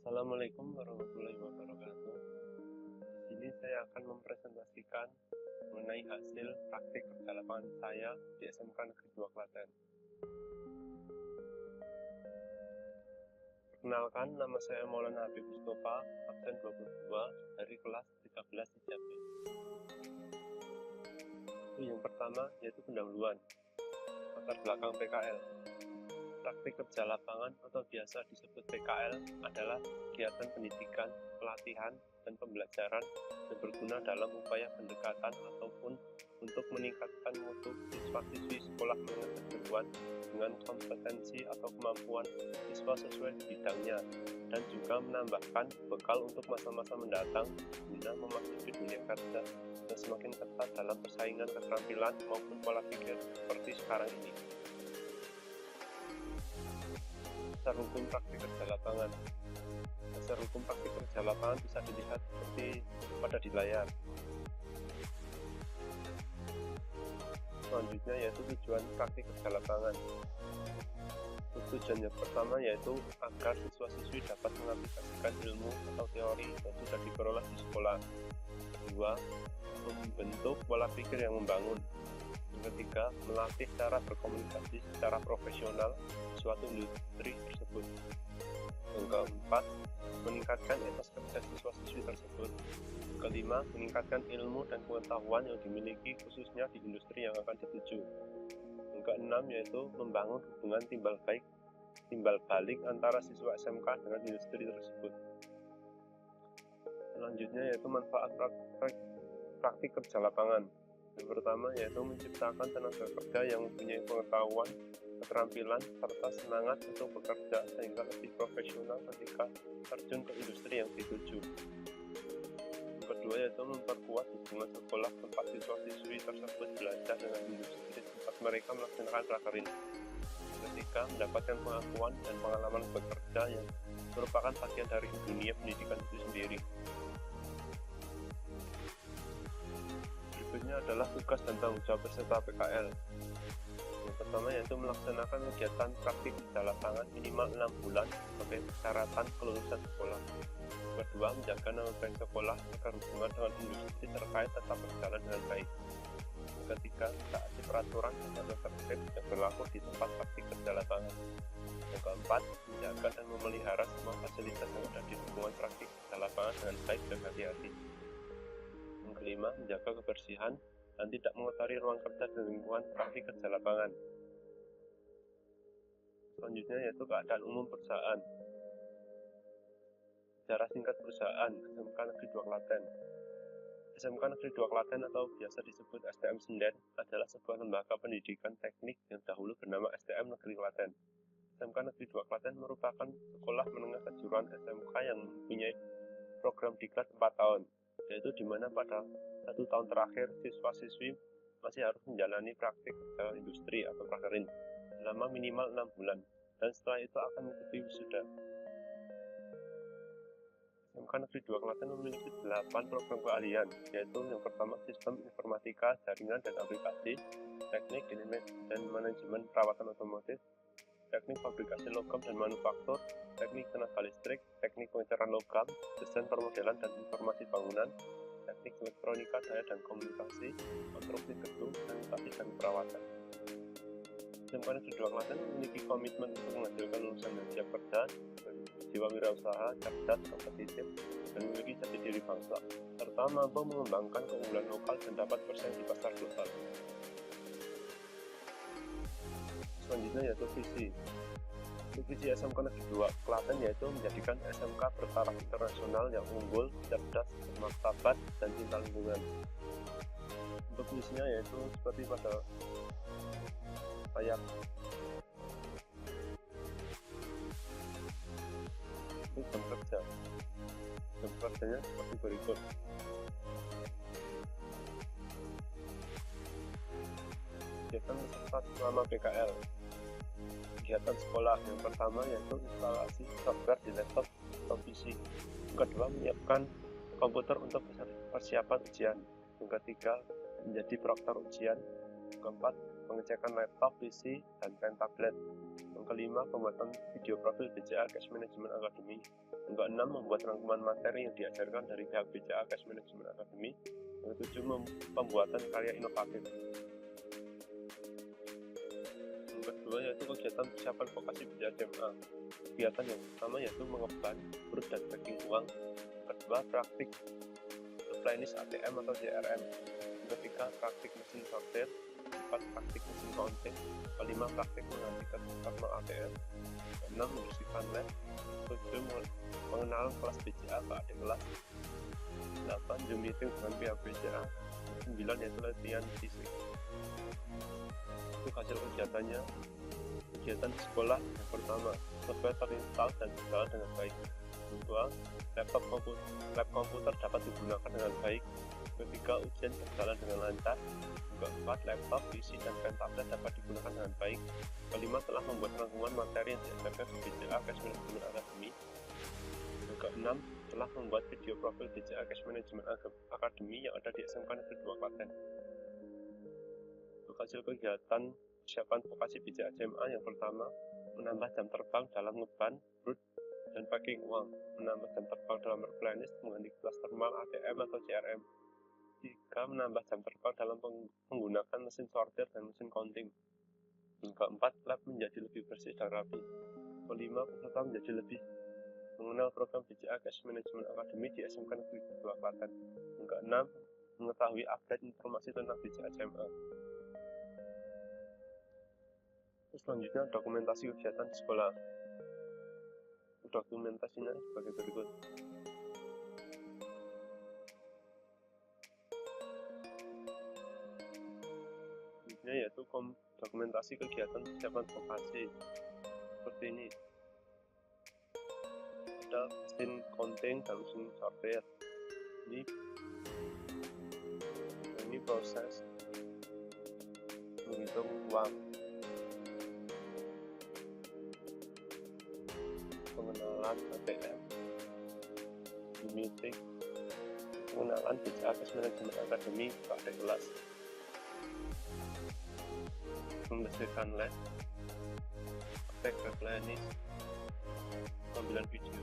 Assalamualaikum warahmatullahi wabarakatuh. Di sini saya akan mempresentasikan mengenai hasil praktik kerja lapangan saya di SMK Negeri 2 Klaten. Perkenalkan, nama saya Maulana Habib Mustafa, absen 22 dari kelas 13 IJP. Yang pertama yaitu pendahuluan, latar belakang PKL. Praktik kerja lapangan atau biasa disebut PKL adalah kegiatan pendidikan, pelatihan, dan pembelajaran yang berguna dalam upaya pendekatan ataupun untuk meningkatkan mutu siswa-siswi sekolah menengah kejuruan dengan kompetensi atau kemampuan siswa sesuai bidangnya dan juga menambahkan bekal untuk masa-masa mendatang guna memasuki dunia kerja yang semakin ketat dalam persaingan keterampilan maupun pola pikir seperti sekarang ini. Dasar hukum praktik kerja lapangan. Dasar hukum praktik kerja lapangan bisa dilihat seperti pada di layar. Selanjutnya yaitu tujuan praktik kerja lapangan. Tujuan yang pertama yaitu agar siswa-siswi dapat mengaplikasikan ilmu atau teori yang sudah diperoleh di sekolah. Kedua, membentuk pola pikir yang membangun. Yang ketiga, melatih cara berkomunikasi secara profesional di suatu industri tersebut. Yang keempat, meningkatkan etos kerja siswa-siswi tersebut. Kelima, meningkatkan ilmu dan pengetahuan yang dimiliki khususnya di industri yang akan dituju. Yang keenam yaitu membangun hubungan timbal balik antara siswa SMK dengan industri tersebut. Selanjutnya yaitu manfaat praktik kerja lapangan. Yang pertama yaitu menciptakan tenaga kerja yang mempunyai pengetahuan, keterampilan, serta semangat untuk bekerja sehingga lebih profesional ketika terjun ke industri yang dituju. Yang kedua yaitu memperkuat hubungan sekolah tempat siswa-siswi tersebut belajar dengan industri tempat mereka melaksanakan prakerin. Ketiga, mendapatkan pengakuan dan pengalaman bekerja yang merupakan bagian dari dunia pendidikan itu sendiri. Berikutnya adalah tugas dan tanggung jawab peserta PKL. Yang pertama yaitu melaksanakan kegiatan praktik kerja lapangan minimal 6 bulan sebagai persyaratan kelulusan sekolah. Kedua, menjaga nama baik sekolah agar hubungan dengan industri terkait tetap berjalan dengan baik. Ketiga, taati peraturan dan tata tertib yang berlaku di tempat praktik kerja lapangan. Yang keempat, menjaga dan memelihara semua fasilitas yang ada di lingkungan praktik kerja lapangan dengan baik dan hati-hati. Yang kelima, menjaga kebersihan dan tidak mengotori ruang kerja dan lingkungan praktik kerja lapangan. Selanjutnya yaitu keadaan umum perusahaan. Sejarah singkat perusahaan SMK Negeri 2 Klaten. SMK Negeri 2 Klaten atau biasa disebut STM Senden adalah sebuah lembaga pendidikan teknik yang dahulu bernama STM Negeri Klaten. SMK Negeri 2 Klaten merupakan sekolah menengah kejuruan SMK yang mempunyai program diklat 4 tahun, yaitu di mana pada 1 tahun terakhir siswa-siswi masih harus menjalani praktik kerja industri atau prakerin selama minimal 6 bulan, dan setelah itu akan mengikuti wisuda. SMK Negeri 2 Klaten memiliki 8 program keahlian, yaitu yang pertama sistem informatika, jaringan dan aplikasi, teknik dan manajemen perawatan otomotif, teknik fabrikasi logam dan manufaktur, teknik tenaga listrik, teknik pengecaran logam, desain permodelan dan informasi bangunan, teknik elektronika daya dan komunikasi, konstruksi gedung, sanitasi dan perawatan. SMK Negeri 2 Klaten memiliki komitmen untuk menghasilkan lulusan yang siap kerja, jiwa wirausaha, cerdas, kompetitif, dan memiliki jati diri bangsa, serta mampu mengembangkan keunggulan lokal dan dapat bersaing di pasar global. Selanjutnya yaitu visi. Visi SMK Negeri 2 Klaten yaitu menjadikan SMK bertaraf internasional yang unggul, cerdas, bermartabat, dan cinta lingkungan. Untuk visinya yaitu seperti pada layar. Untuk jam kerja. Jam kerjanya seperti berikut. Kegiatan peserta selama PKL. Kegiatan sekolah yang pertama yaitu instalasi software di laptop atau PC. Yang kedua, menyiapkan komputer untuk persiapan ujian. Yang ketiga, menjadi proktor ujian. Yang keempat, pengecekan laptop, PC, dan pen tablet. Yang kelima, pembuatan video profil BCA Cash Management Academy. Yang keenam, membuat rangkuman materi yang diajarkan dari pihak BCA Cash Management Academy. Yang ketujuh, pembuatan karya inovatif. Yang kedua yaitu kegiatan persiapan vokasi BCA SMA. Kegiatan yang pertama yaitu mengemban, brut, dan packing uang. Yang kedua, praktik supply list ATM atau CRM. Yang ketiga, praktik mesin sortir. Keempat, praktik mesin counting. Kelima, praktik menggantikan terminal ATM. Keenam, membersihkan lab. Ketujuh, pengenalan kelas BCA ke adik kelas. 8, Zoom meeting dengan pihak BCA. 9, yaitu latihan fisik. Itu hasil kegiatannya. Kegiatan di sekolah yang pertama, software terinstall dan berjalan dengan baik. Kedua, lab komputer dapat digunakan dengan baik. Ketiga, ujian berjalan dengan lancar. Keempat, laptop, PC, dan pen tablet dapat digunakan dengan baik. Kelima, telah membuat rangkuman materi yang diajarkan di BCA Cash Management Academy. Yang keenam, telah membuat video profil BCA Cash Management Academy yang ada di SMK Negeri 2 Klaten. Untuk hasil kegiatan persiapan vokasi BCA SMA yang pertama, menambah jam terbang dalam ngeban, brut, dan packing uang. Menambah jam terbang dalam replenis mengganti kelas termal ATM atau CRM. 3. Menambah jam terbang dalam menggunakan mesin sortir dan mesin counting. Yang keempat, lab menjadi lebih bersih dan rapi. Kelima, peserta menjadi lebih mengenal program BCA Cash Management Academy di SMK Negeri 2 Klaten. Yang keenam, mengetahui update informasi tentang BCA SMA. Selanjutnya, dokumentasi kegiatan di sekolah. Dokumentasinya sebagai berikut. Yaitu dokumentasi kegiatan persiapan vokasi seperti ini. Ada mesin counting dan mesin sortir. Ini proses menghitung uang. Pengenalan ATM, meeting, pengenalan BCA Cash Management Academy ke adik kelas. Membersihkan lab, praktek replenis, pengambilan video.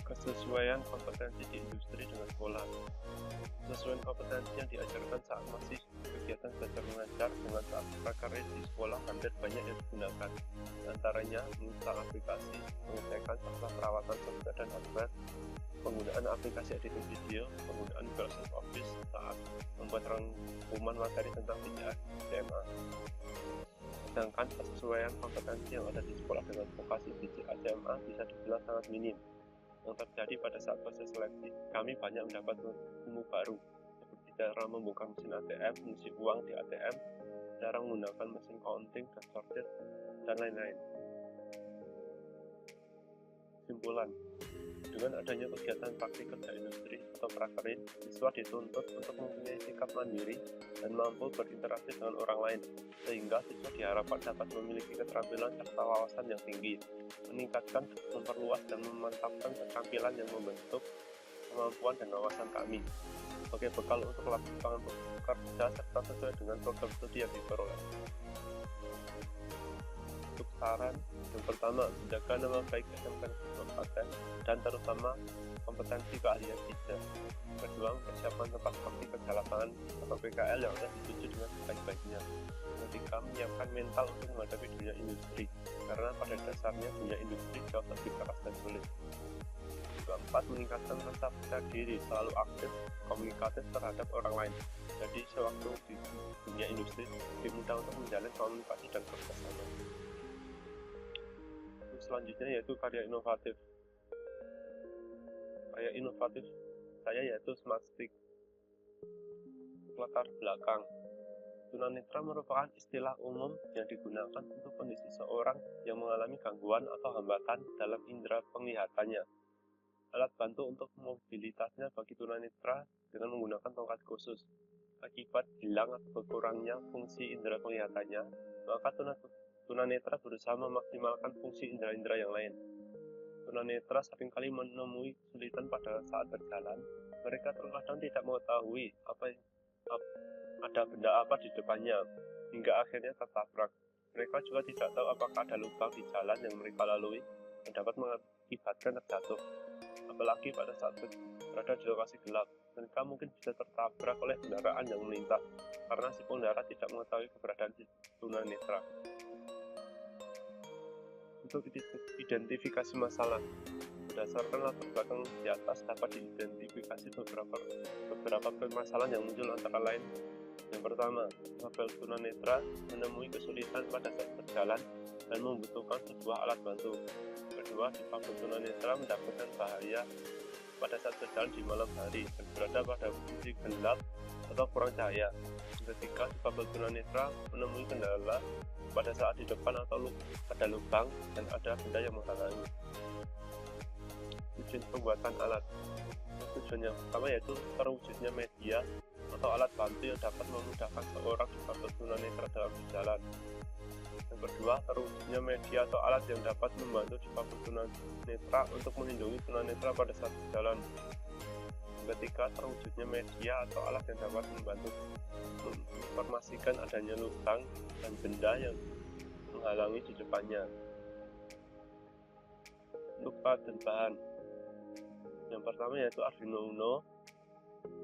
Kesesuaian kompetensi di industri dengan sekolah. Kesesuaian kompetensi yang diajarkan saat masih kegiatan belajar mengajar dengan saat prakarya di sekolah hampir banyak yang digunakan. Antaranya menginstal aplikasi, pengecekan serta perawatan software dan hardware, penggunaan aplikasi editing video, penggunaan Microsoft Office saat membuat rangkuman materi tentang BCA SMA. Sedangkan kesesuaian kompetensi yang ada di sekolah dengan vokasi BCA SMA bisa dibilang sangat minim. Yang terjadi pada saat proses seleksi, kami banyak mendapat ilmu baru, seperti cara membongkar mesin ATM, mengisi uang di ATM, cara menggunakan mesin counting dan sortir, dan lain-lain. Kesimpulan, dengan adanya kegiatan praktik kerja industri atau prakerin, siswa dituntut untuk mempunyai sikap mandiri dan mampu berinteraksi dengan orang lain, sehingga siswa diharapkan dapat memiliki keterampilan serta wawasan yang tinggi, meningkatkan, memperluas, dan memantapkan keterampilan yang membentuk kemampuan dan wawasan kami, sebagai bekal untuk lapangan kerja serta sesuai dengan program studi yang diperoleh. Untuk saran, yang pertama, menjaga nama baik SMK Kabupaten dan terutama kompetensi keahlian kita. Kedua, mempersiapkan tempat praktik kerja lapangan atau PKL yang sudah dituju dengan sebaik-baiknya. Ketiga, menyiapkan mental untuk menghadapi dunia industri, karena pada dasarnya dunia industri jauh lebih keras dan sulit. Keempat, meningkatkan rasa percaya diri, selalu aktif, komunikatif terhadap orang lain. Jadi, sewaktu di dunia industri, lebih mudah untuk menjalin komunikasi dan kerjasama. Selanjutnya yaitu karya inovatif. Karya inovatif saya yaitu Smart Stick. Latar belakang, tunanetra merupakan istilah umum yang digunakan untuk kondisi seorang yang mengalami gangguan atau hambatan dalam indera penglihatannya. Alat bantu untuk mobilitasnya bagi tunanetra dengan menggunakan tongkat khusus. Akibat hilang atau berkurangnya fungsi indera penglihatannya, maka tunanetra berusaha memaksimalkan fungsi indera-indera yang lain. Tunanetra seringkali menemui kesulitan pada saat berjalan. Mereka terkadang tidak mengetahui ada benda apa di depannya, hingga akhirnya tertabrak. Mereka juga tidak tahu apakah ada lubang di jalan yang mereka lalui yang dapat mengakibatkan terjatuh. Apalagi pada saat berada di lokasi gelap, mereka mungkin bisa tertabrak oleh kendaraan yang melintas karena si pengendara tidak mengetahui keberadaan si tunanetra. Untuk identifikasi masalah, berdasarkan latar belakang di atas dapat diidentifikasi beberapa permasalahan yang muncul, antara lain: yang pertama, difabel tunanetra menemui kesulitan pada saat berjalan dan membutuhkan sebuah alat bantu. Kedua, difabel tunanetra mendapatkan bahaya pada saat berjalan di malam hari dan berada pada posisi gelap atau kurang cahaya. Ketiga, difabel tunanetra menemui kendala pada saat di depan atau ada lubang dan ada benda yang menghalangi. Tujuan pembuatan alat. Tujuan yang pertama yaitu terwujudnya media atau alat bantu yang dapat memudahkan seorang difabel tunanetra dalam berjalan. Yang kedua, terwujudnya media atau alat yang dapat membantu difabel tunanetra untuk melindungi tunanetra pada saat berjalan. Yang ketiga, terwujudnya media atau alat yang dapat membantu menginformasikan adanya lubang dan benda yang menghalangi di depannya. Lupa dan bahan. Yang pertama yaitu Arduino Uno,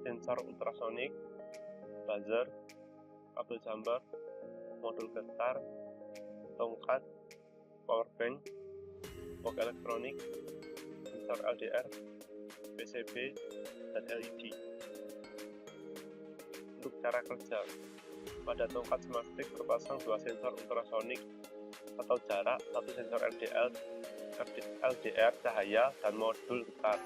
sensor ultrasonik, buzzer, kabel jumper, modul getar, tongkat, power bank, box elektronik, sensor LDR, PCB, dan LED. Untuk cara kerja, pada tongkat SmartStick terpasang dua sensor ultrasonik atau jarak, satu sensor LDR cahaya, dan modul getar.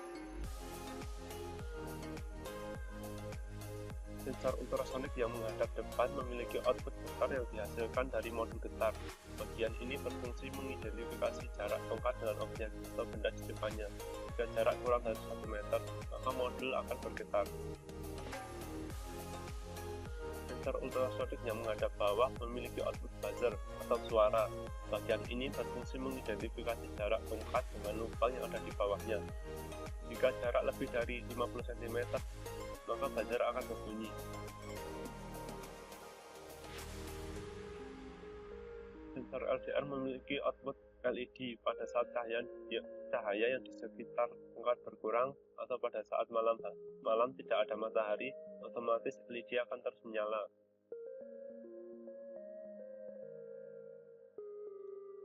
Sensor ultrasonik yang menghadap depan memiliki output getar yang dihasilkan dari modul getar. Bagian ini berfungsi mengidentifikasi jarak tongkat dengan objek atau benda di depannya. Jika jarak kurang dari 1 meter, maka modul akan bergetar. Sensor ultrasonik yang menghadap bawah memiliki output buzzer atau suara. Bagian ini berfungsi mengidentifikasi jarak tongkat dengan lubang yang ada di bawahnya. Jika jarak lebih dari 50 cm, maka buzzer akan berbunyi. Sensor LDR memiliki output LED pada saat cahaya yang di sekitar tongkat berkurang atau pada saat malam tidak ada matahari, otomatis LED akan terus menyala.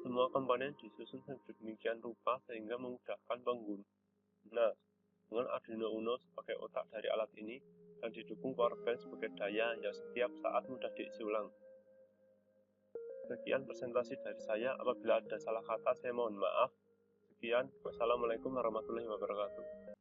Semua komponen disusun sedemikian rupa sehingga memudahkan pengguna. Dengan Arduino Uno sebagai otak dari alat ini dan didukung power bank sebagai daya yang setiap saat mudah diisi ulang. Sekian presentasi dari saya. Apabila ada salah kata, saya mohon maaf. Sekian, wassalamualaikum warahmatullahi wabarakatuh.